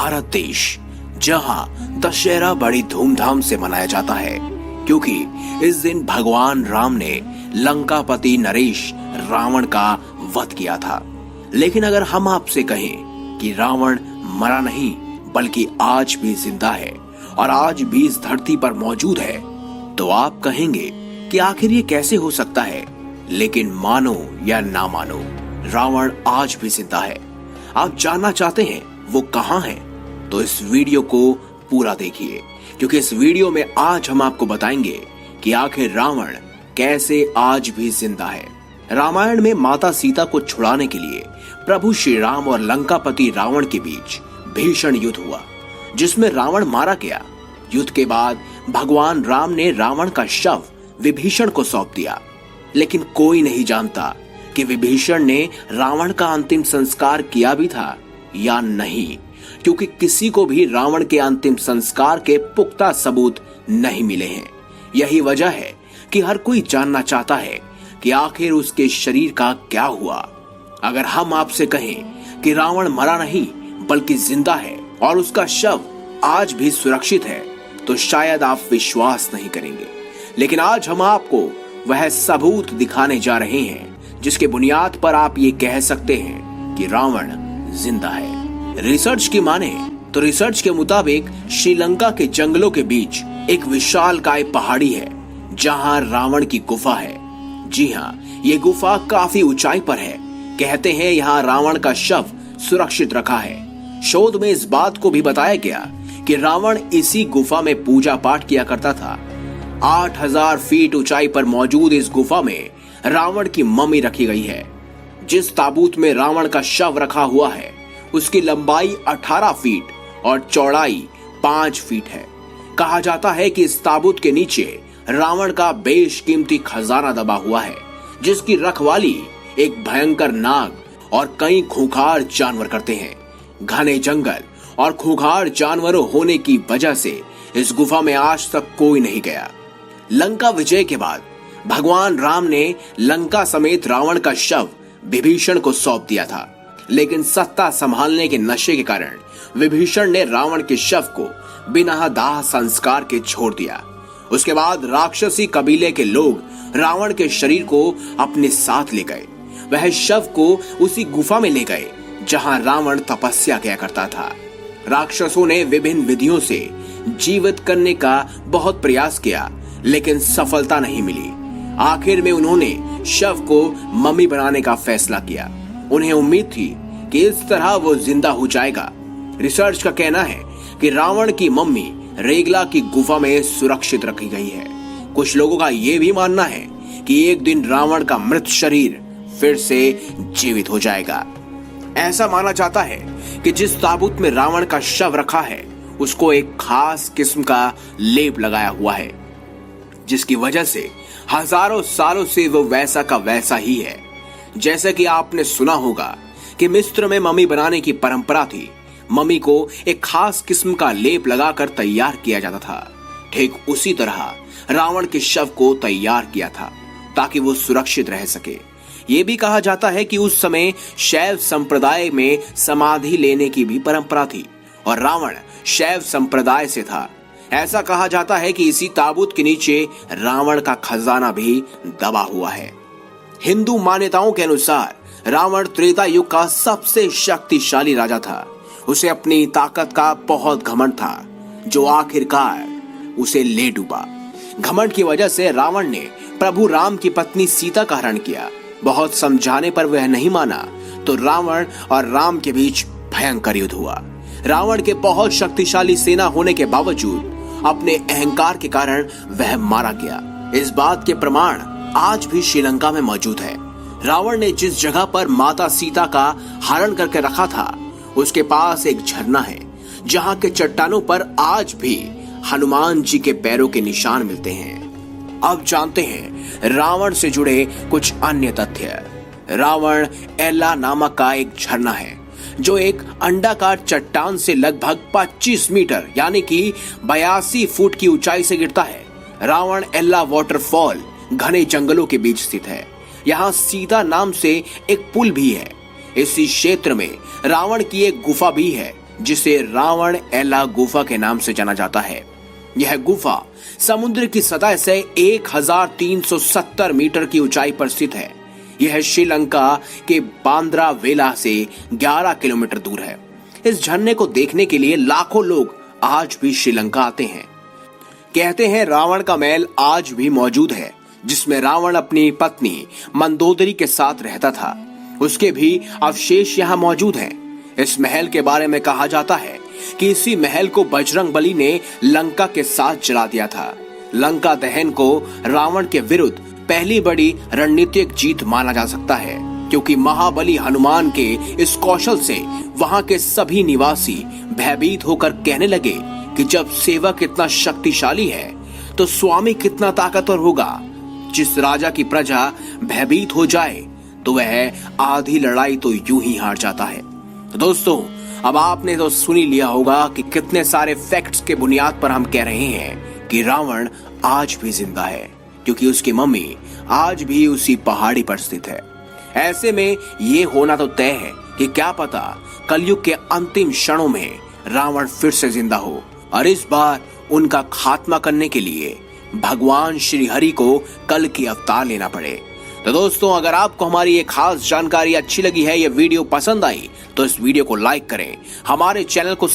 भारत देश, जहां दशहरा बड़ी धूमधाम से मनाया जाता है, क्योंकि इस दिन भगवान राम ने लंकापति नरेश रावण का वध किया था। लेकिन अगर हम आपसे कहें कि रावण मरा नहीं बल्कि आज भी जिंदा है और आज भी इस धरती पर मौजूद है, तो आप कहेंगे कि आखिर ये कैसे हो सकता है। लेकिन मानो या ना मानो, रावण आज भी जिंदा है। आप जानना चाहते हैं वो कहां है? तो इस वीडियो को पूरा देखिए, क्योंकि इस वीडियो में आज हम आपको बताएंगे कि आखिर रावण कैसे आज भी जिंदा है। रामायण में माता सीता को छुड़ाने के लिए प्रभु श्री राम और लंकापति रावण के बीच भीषण युद्ध हुआ, जिसमें रावण मारा गया। युद्ध के बाद भगवान राम ने रावण का शव विभीषण को सौंप दिया। लेकिन कोई नहीं जानता कि विभीषण ने रावण का अंतिम संस्कार किया भी था या नहीं, क्योंकि किसी को भी रावण के अंतिम संस्कार के पुख्ता सबूत नहीं मिले हैं। यही वजह है कि हर कोई जानना चाहता है कि आखिर उसके शरीर का क्या हुआ। अगर हम आपसे कहें कि रावण मरा नहीं बल्कि जिंदा है और उसका शव आज भी सुरक्षित है, तो शायद आप विश्वास नहीं करेंगे। लेकिन आज हम आपको वह सबूत दिखाने जा रहे हैं जिसके बुनियाद पर आप ये कह सकते हैं कि रावण जिंदा है। रिसर्च की माने तो रिसर्च के मुताबिक श्रीलंका के जंगलों के बीच एक विशालकाय पहाड़ी है जहां रावण की गुफा है। जी हाँ, ये गुफा काफी ऊंचाई पर है। कहते हैं यहाँ रावण का शव सुरक्षित रखा है। शोध में इस बात को भी बताया गया कि रावण इसी गुफा में पूजा पाठ किया करता था। 8000 फीट ऊंचाई पर मौजूद इस गुफा में रावण की मम्मी रखी गई है। जिस ताबूत में रावण का शव रखा हुआ है उसकी लंबाई 18 फीट और चौड़ाई 5 फीट है। कहा जाता है कि इस ताबूत के नीचे रावण का बेशकीमती खजाना दबा हुआ है, जिसकी रखवाली एक भयंकर नाग और कई खूंखार जानवर करते हैं। घने जंगल और खूंखार जानवरों होने की वजह से इस गुफा में आज तक कोई नहीं गया। लंका विजय के बाद भगवान राम ने लंका समेत रावण का शव विभीषण को सौंप दिया था। लेकिन सत्ता संभालने के नशे के कारण विभीषण ने रावण के शव को बिना दाह संस्कार के छोड़ दिया। उसके बाद राक्षसी कबीले के लोग रावण के शरीर को अपने साथ ले गए। वह शव को उसी गुफा में ले गए जहां रावण तपस्या किया करता था। राक्षसों ने विभिन्न विधियों से जीवित करने का बहुत प्रयास किया, लेकिन सफलता नहीं मिली। आखिर में उन्होंने शव को मम्मी बनाने का फैसला किया। उन्हें उम्मीद थी कि इस तरह वो जिंदा हो जाएगा। रिसर्च का कहना है कि रावण की मम्मी रेगला की गुफा में सुरक्षित रखी गई है। कुछ लोगों का यह भी मानना है कि एक दिन रावण का मृत शरीर फिर से जीवित हो जाएगा। ऐसा माना जाता है कि जिस ताबूत में रावण का शव रखा है उसको एक खास किस्म का लेप लगाया हुआ है, जिसकी वजह से हजारों सालों से वो वैसा का वैसा ही है। जैसे कि आपने सुना होगा कि मिस्र में मम्मी बनाने की परंपरा थी। मम्मी को एक खास किस्म का लेप लगाकर तैयार किया जाता था। ठीक उसी तरह रावण के शव को तैयार किया था ताकि वो सुरक्षित रह सके। ये भी कहा जाता है कि उस समय शैव संप्रदाय में समाधि लेने की भी परंपरा थी और रावण शैव संप्रदाय से था। ऐसा कहा जाता है कि इसी ताबूत के नीचे रावण का खजाना भी दबा हुआ है। हिंदू मान्यताओं के अनुसार रावण त्रेता युग का सबसे शक्तिशाली राजा था। उसे अपनी ताकत का बहुत घमंड था, जो आखिरकार उसे ले डूबा। घमंड की वजह से रावण ने प्रभु राम की पत्नी सीता का हरण किया। बहुत समझाने पर वह नहीं माना तो रावण और राम के बीच भयंकर युद्ध हुआ। रावण के बहुत शक्तिशाली सेना होने के बावजूद अपने अहंकार के कारण वह मारा गया। इस बात के प्रमाण आज भी श्रीलंका में मौजूद है। रावण ने जिस जगह पर माता सीता का हरण करके रखा था उसके पास एक झरना है, जहां के चट्टानों पर आज भी हनुमान जी के पैरों के निशान मिलते हैं। अब जानते हैं रावण से जुड़े कुछ अन्य तथ्य। रावण एला नामक का एक झरना है जो एक अंडाकार चट्टान से लगभग 25 मीटर यानी कि 82 फुट की ऊंचाई से गिरता है। रावण एला वाटरफॉल घने जंगलों के बीच स्थित है। यहाँ सीता नाम से एक पुल भी है। इसी क्षेत्र में रावण की एक गुफा भी है जिसे रावण एला गुफा के नाम से जाना जाता है। यह गुफा समुद्र की सतह से 1370 मीटर की ऊंचाई पर स्थित है। यह श्रीलंका के बांद्रा वेला से 11 किलोमीटर दूर है। इस झरने को देखने के लिए लाखों लोग आज भी श्रीलंका आते हैं। कहते हैं रावण का महल आज भी मौजूद है, जिसमें रावण अपनी पत्नी मंदोदरी के साथ रहता था। उसके भी अवशेष यहाँ मौजूद हैं। इस महल के बारे में कहा जाता है कि इसी महल को बजरंग बली ने लंका के साथ जला दिया था। लंका दहन को रावण के विरुद्ध पहली बड़ी रणनीतिक जीत माना जा सकता है, क्योंकि महाबली हनुमान के इस कौशल से वहां के सभी निवासी भयभीत होकर कहने लगे कि जब सेवक इतना शक्तिशाली है तो स्वामी कितना ताकतवर होगा। जिस राजा की प्रजा भयभीत हो जाए तो वह आधी लड़ाई तो यूं ही हार जाता है। तो दोस्तों, अब आपने तो सुन ही लिया होगा कि कितने सारे फैक्ट्स के बुनियाद पर हम कह रहे हैं कि रावण आज भी जिंदा है, क्योंकि उसकी मम्मी आज भी उसी पहाड़ी पर स्थित है। ऐसे में ये होना तो तय है कि क्या पता कलयुग के अंतिम क्षणों में रावण फिर से जिंदा हो और इस बार उनका खात्मा करने के लिए भगवान श्री हरि को कल की अवतार लेना पड़े। तो दोस्तों, अगर आपको हमारी ये खास जानकारी अच्छी लगी है, ये वीडियो पसंद आई, तो इस वीडियो को लाइक करें, हमारे चैनल को